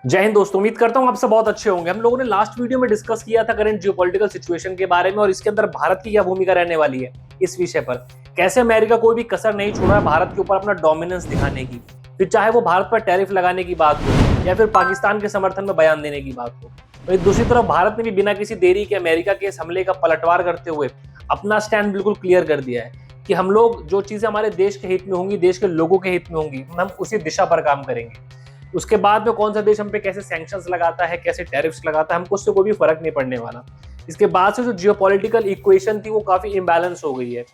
जय हिंद दोस्तों, उम्मीद करता हूं आप सब बहुत अच्छे होंगे। हम लोगों ने लास्ट वीडियो में डिस्कस किया था करंट जियोपॉलिटिकल सिचुएशन के बारे में और इसके अंदर भारत की क्या भूमिका रहने वाली है इस विषय पर। कैसे अमेरिका कोई भी कसर नहीं छोड़ रहा है भारत के ऊपर अपना डोमिनेंस दिखाने की, फिर चाहे वो भारत पर टैरिफ लगाने की बात हो या फिर पाकिस्तान के समर्थन में बयान देने की बात हो। वहीं दूसरी तरफ भारत ने भी बिना किसी देरी के अमेरिका के इस हमले का पलटवार करते हुए अपना स्टैंड बिल्कुल क्लियर कर दिया है कि हम लोग जो चीजें हमारे देश के हित में होंगी, देश के लोगों के हित में होंगी, हम उसी दिशा पर काम करेंगे। उसके बाद में कौन सा देश हम पे कैसे सैंक्शंस लगाता है, कैसे टैरिफ्स लगाता है, हमको उससे कोई भी फर्क नहीं पड़ने वाला। इसके बाद से जो जियोपॉलिटिकल इक्वेशन थी वो काफी इम्बैलेंस हो गई है।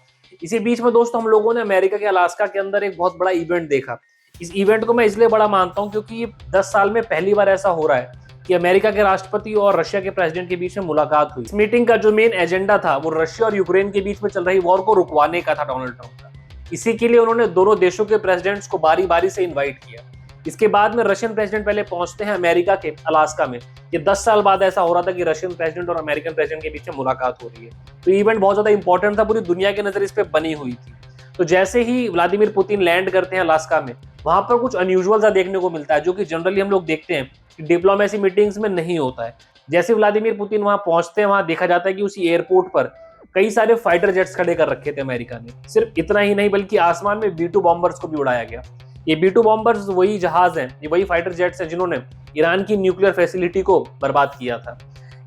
इसी बीच में दोस्तों हम लोगों ने अमेरिका के अलास्का के अंदर एक बहुत बड़ा इवेंट देखा। इस इवेंट को मैं इसलिए बड़ा मानता हूँ क्योंकि ये 10 साल में पहली बार ऐसा हो रहा है कि अमेरिका के राष्ट्रपति और रशिया के प्रेसिडेंट के बीच में मुलाकात हुई। इस मीटिंग का जो मेन एजेंडा था वो रशिया और यूक्रेन के बीच में चल रही वॉर को रुकवाने का था डोनाल्ड ट्रंप का। इसी के लिए उन्होंने दोनों देशों के प्रेसिडेंट्स को बारी बारी से इन्वाइट किया। इसके बाद में रशियन प्रेसिडेंट पहले पहुंचते हैं अमेरिका के अलास्का में। ये 10 साल बाद ऐसा हो रहा था कि रशियन प्रेसिडेंट और अमेरिकन प्रेसिडेंट के बीच में मुलाकात हो रही है। तो इवेंट बहुत ज्यादा इंपॉर्टेंट था, पूरी दुनिया की नजर इस पे बनी हुई थी। तो जैसे ही व्लादिमीर पुतिन लैंड करते हैं अलास्का में, वहां पर कुछ अनयूजुअल सा देखने को मिलता है जो कि जनरली हम लोग देखते हैं कि डिप्लोमेसी मीटिंग्स में नहीं होता है। जैसे व्लादिमीर पुतिन वहां पहुंचते हैं, वहां देखा जाता है कि उसी एयरपोर्ट पर कई सारे फाइटर जेट्स खड़े कर रखे थे अमेरिका ने। सिर्फ इतना ही नहीं बल्कि आसमान में B-2 बॉम्बर्स को भी उड़ाया गया। ये B-2 बॉम्बर्स वही जहाज हैं, ये वही फाइटर जेट्स हैं जिन्होंने ईरान की न्यूक्लियर फैसिलिटी को बर्बाद किया था।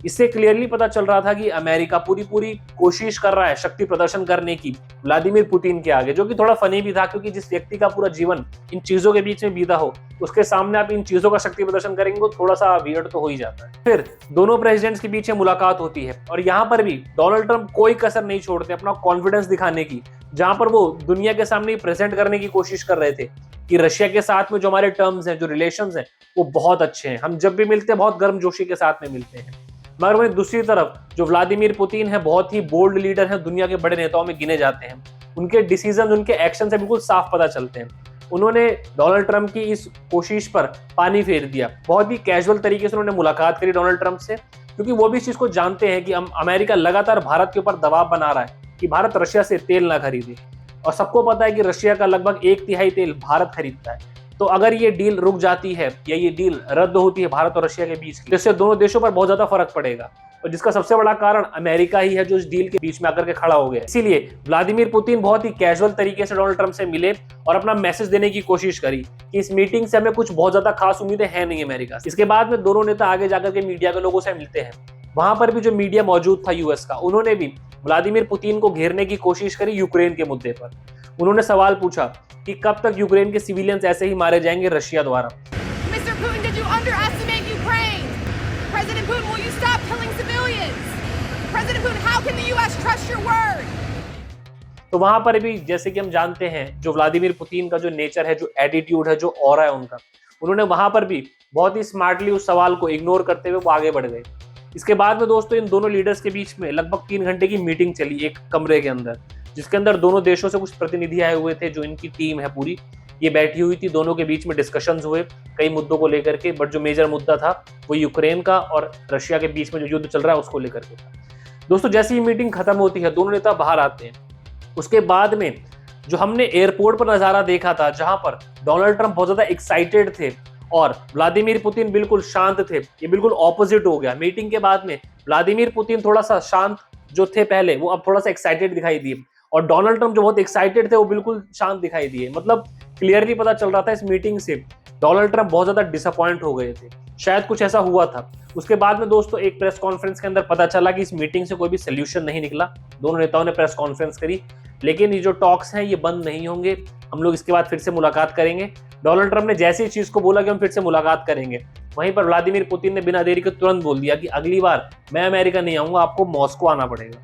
इससे क्लियरली पता चल रहा था कि अमेरिका पूरी पूरी कोशिश कर रहा है शक्ति प्रदर्शन करने की व्लादिमीर पुतिन के आगे, जो कि थोड़ा फनी भी था क्योंकि जिस व्यक्ति का पूरा जीवन इन चीजों के बीच में बीता हो उसके सामने आप इन चीजों का शक्ति प्रदर्शन करेंगे तो थोड़ा सा वियर्ड तो हो ही जाता है। फिर दोनों प्रेसिडेंट्स के बीच मुलाकात होती है और यहाँ पर भी डोनाल्ड ट्रंप कोई कसर नहीं छोड़ते अपना कॉन्फिडेंस दिखाने की, जहां पर वो दुनिया के सामने प्रेजेंट करने की कोशिश कर रहे थे कि रशिया के साथ में जो हमारे टर्म्स हैं, जो रिलेशंस हैं, वो बहुत अच्छे हैं। हम जब भी मिलते हैं बहुत गर्मजोशी के साथ में मिलते हैं। मगर वहीं दूसरी तरफ जो व्लादिमीर पुतिन है बहुत ही बोल्ड लीडर हैं, दुनिया के बड़े नेताओं में गिने जाते हैं। उनके डिसीजन, उनके एक्शन से बिल्कुल साफ पता चलते हैं। उन्होंने डोनाल्ड ट्रंप की इस कोशिश पर पानी फेर दिया। बहुत ही कैजुअल तरीके से उन्होंने मुलाकात करी डोनाल्ड ट्रंप से, क्योंकि वो भी इस चीज को जानते हैं कि अमेरिका लगातार भारत के ऊपर दबाव बना रहा है कि भारत रशिया से तेल ना खरीदे। और सबको पता है कि रशिया का लगभग 1/3 तेल भारत खरीदता है। तो अगर ये डील रुक जाती है या ये डील रद्द होती है भारत और रशिया के बीच की, जिससे दोनों देशों पर बहुत ज्यादा फर्क पड़ेगा और जिसका सबसे बड़ा कारण अमेरिका ही है जो इस डील के बीच में आकर के खड़ा हो गया। इसीलिए व्लादिमीर पुतिन बहुत ही कैजुअल तरीके से डोनाल्ड ट्रंप से मिले और अपना मैसेज देने की कोशिश करी कि इस मीटिंग से हमें कुछ बहुत ज्यादा खास उम्मीदें हैं नहीं अमेरिका से। इसके बाद में दोनों नेता आगे जाकर के मीडिया के लोगों से मिलते हैं। वहां पर भी जो मीडिया मौजूद था यूएस का, उन्होंने भी व्लादिमीर पुतिन को घेरने की कोशिश करी यूक्रेन के मुद्दे पर। उन्होंने सवाल पूछा कि कब तक यूक्रेन के सिविलियंस ऐसे ही मारे जाएंगे रशिया द्वारा। Mr. Putin, did you underestimate Ukraine? President Putin, will you stop killing civilians? President Putin, how can the US trust your word? तो वहां पर भी जैसे कि हम जानते हैं जो व्लादिमीर पुतिन का जो नेचर है, जो एटीट्यूड है, जो ऑरा है उनका, उन्होंने वहां पर भी बहुत ही स्मार्टली उस सवाल को इग्नोर करते हुए वो आगे बढ़ गए। इसके बाद में दोस्तों इन दोनों लीडर्स के बीच में लगभग 3 घंटे की मीटिंग चली एक कमरे के अंदर, जिसके अंदर दोनों देशों से कुछ प्रतिनिधि आए हुए थे। जो इनकी टीम है पूरी ये बैठी हुई थी, दोनों के बीच में डिस्कशंस हुए कई मुद्दों को लेकर के, बट जो मेजर मुद्दा था वो यूक्रेन का और रशिया के बीच में जो युद्ध चल रहा है उसको लेकर के था। दोस्तों जैसे ही मीटिंग खत्म होती है दोनों नेता बाहर आते हैं। उसके बाद में जो हमने एयरपोर्ट पर नजारा देखा था जहां पर डोनाल्ड ट्रंप बहुत ज्यादा एक्साइटेड थे और व्लादिमीर पुतिन बिल्कुल शांत थे, ये बिल्कुल ऑपोजिट हो गया। मीटिंग के बाद में व्लादिमीर पुतिन थोड़ा सा शांत जो थे पहले, वो अब थोड़ा सा एक्साइटेड दिखाई दिए और डोनाल्ड ट्रंप जो बहुत एक्साइटेड थे वो बिल्कुल शांत दिखाई दिए। मतलब क्लियरली पता चल रहा था इस मीटिंग से डोनाल्ड ट्रंप बहुत ज्यादा डिसअपॉइंट हो गए थे, शायद कुछ ऐसा हुआ था। उसके बाद में दोस्तों एक प्रेस कॉन्फ्रेंस के अंदर पता चला कि इस मीटिंग से कोई भी सोल्यूशन नहीं निकला। दोनों नेताओं ने प्रेस कॉन्फ्रेंस करी, लेकिन ये जो टॉक्स हैं ये बंद नहीं होंगे, हम लोग इसके बाद फिर से मुलाकात करेंगे। डोनाल्ड ट्रंप ने जैसे ही चीज को बोला कि हम फिर से मुलाकात करेंगे, वहीं पर व्लादिमीर पुतिन ने बिना देरी के तुरंत बोल दिया कि अगली बार मैं अमेरिका नहीं आऊंगा, आपको मॉस्को आना पड़ेगा।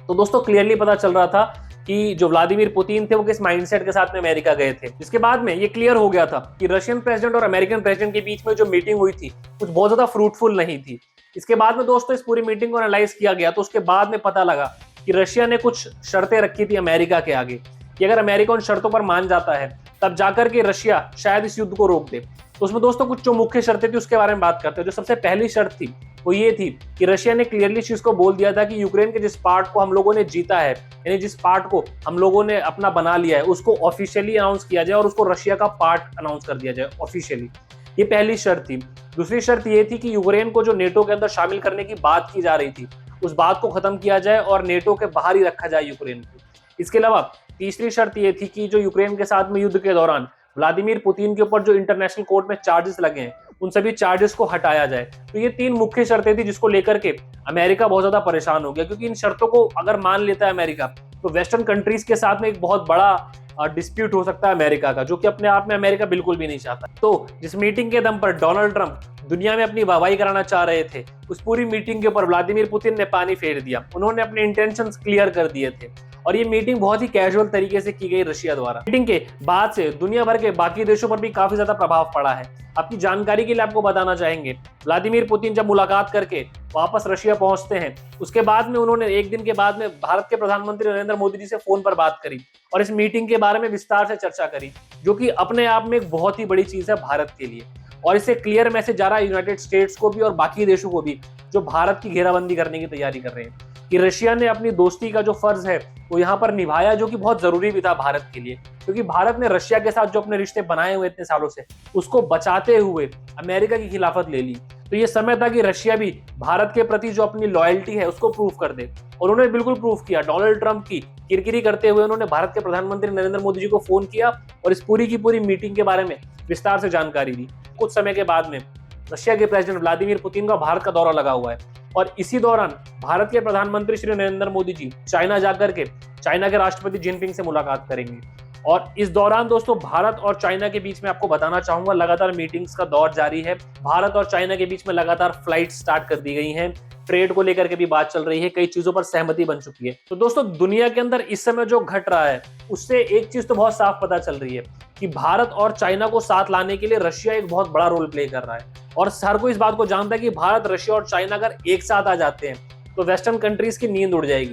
तो दोस्तों क्लियरली पता चल रहा था कि जो व्लादिमीर पुतिन थे वो किस माइंडसेट के साथ में अमेरिका गए थे। इसके बाद में ये क्लियर हो गया था कि रशियन प्रेसिडेंट और अमेरिकन प्रेसिडेंट के बीच में जो मीटिंग हुई थी कुछ बहुत ज्यादा फ्रूटफुल नहीं थी। इसके बाद में दोस्तों इस पूरी मीटिंग को एनालाइज किया गया तो उसके बाद में पता लगा कि रशिया ने कुछ शर्तें रखी थी अमेरिका के आगे कि अगर अमेरिका उन शर्तों पर मान जाता है तब जाकर के रशिया शायद इस युद्ध को रोक दे। तो उसमें दोस्तों कुछ जो मुख्य शर्तें थी उसके बारे में बात करते हैं। जो सबसे पहली शर्त थी वो ये थी कि रशिया ने क्लियरली चीज को बोल दिया था कि यूक्रेन के जिस पार्ट को हम लोगों ने जीता है, यानी जिस पार्ट को हम लोगों ने अपना बना लिया है, उसको ऑफिशियली अनाउंस किया जाए और उसको रशिया का पार्ट अनाउंस कर दिया जाए ऑफिशियली। ये पहली शर्त थी। दूसरी शर्त ये थी कि यूक्रेन को जो नेटो के अंदर शामिल करने की बात की जा रही थी, उस बात को खत्म किया जाए और नेटो के बाहर ही रखा जाए यूक्रेन को। इसके अलावा तीसरी शर्त ये थी कि जो यूक्रेन के साथ में युद्ध के दौरान व्लादिमीर पुतिन के ऊपर जो इंटरनेशनल कोर्ट में चार्जेस लगे हैं, उन सभी चार्जेस को हटाया जाए। तो ये 3 मुख्य शर्तें थी जिसको लेकर के अमेरिका बहुत ज्यादा परेशान हो गया, क्योंकि इन शर्तों को अगर मान लेता है अमेरिका तो वेस्टर्न कंट्रीज के साथ में एक बहुत बड़ा डिस्प्यूट हो सकता है अमेरिका का, जो कि अपने आप में अमेरिका बिल्कुल भी नहीं चाहता। तो जिस मीटिंग के दम पर डोनाल्ड ट्रंप दुनिया में अपनी वाहवाही कराना चाह रहे थे, उस पूरी मीटिंग के ऊपर व्लादिमीर पुतिन ने पानी फेर दिया। उन्होंने अपने इंटेंशंस क्लियर कर दिए थे और ये मीटिंग बहुत ही कैजुअल तरीके से की गई रशिया द्वारा। मीटिंग के बाद से दुनिया भर के बाकी देशों पर भी काफी ज्यादा प्रभाव पड़ा है। आपकी जानकारी के लिए आपको बताना चाहेंगे, व्लादिमीर पुतिन जब मुलाकात करके वापस रशिया पहुंचते हैं, उसके बाद में उन्होंने एक दिन के बाद में भारत के प्रधानमंत्री नरेंद्र मोदी जी से फोन पर बात करी और इस मीटिंग के बारे में विस्तार से चर्चा करी, जो कि अपने आप में एक बहुत ही बड़ी चीज है भारत के लिए। और इससे क्लियर मैसेज जा रहा है यूनाइटेड स्टेट्स को भी और बाकी देशों को भी, जो भारत की घेराबंदी करने की तैयारी कर रहे हैं, कि रशिया ने अपनी दोस्ती का जो फर्ज है वो यहाँ पर निभाया, जो कि बहुत जरूरी भी था भारत के लिए, क्योंकि भारत ने रशिया के साथ जो अपने रिश्ते बनाए हुए इतने सालों से, उसको बचाते हुए अमेरिका की खिलाफत ले ली। तो ये समय था कि रशिया भी भारत के प्रति जो अपनी लॉयल्टी है उसको प्रूव कर दे, और उन्होंने बिल्कुल प्रूव किया। डोनाल्ड ट्रंप की किरकिरी करते हुए उन्होंने भारत के प्रधानमंत्री नरेंद्र मोदी जी को फोन किया और इस पूरी की पूरी मीटिंग के बारे में विस्तार से जानकारी दी। कुछ समय के बाद में रशिया के प्रेसिडेंट व्लादिमीर पुतिन का भारत का दौरा लगा हुआ है, और इसी दौरान भारत के प्रधानमंत्री श्री नरेंद्र मोदी जी चाइना जाकर के चाइना के राष्ट्रपति जिनपिंग से मुलाकात करेंगे। और इस दौरान दोस्तों भारत और चाइना के बीच में आपको बताना चाहूंगा, लगातार मीटिंग्स का दौर जारी है। भारत और चाइना के बीच में लगातार फ्लाइट स्टार्ट कर दी गई हैं, ट्रेड को लेकर के भी बात चल रही है, कई चीजों पर सहमति बन चुकी है। तो दोस्तों दुनिया के अंदर इस समय जो घट रहा है, उससे एक चीज तो बहुत साफ पता चल रही है कि भारत और चाइना को साथ लाने के लिए रशिया एक बहुत बड़ा रोल प्ले कर रहा है। और हर कोई इस बात को जानता है कि भारत, रशिया और चाइना अगर एक साथ आ जाते हैं तो वेस्टर्न कंट्रीज की नींद उड़ जाएगी।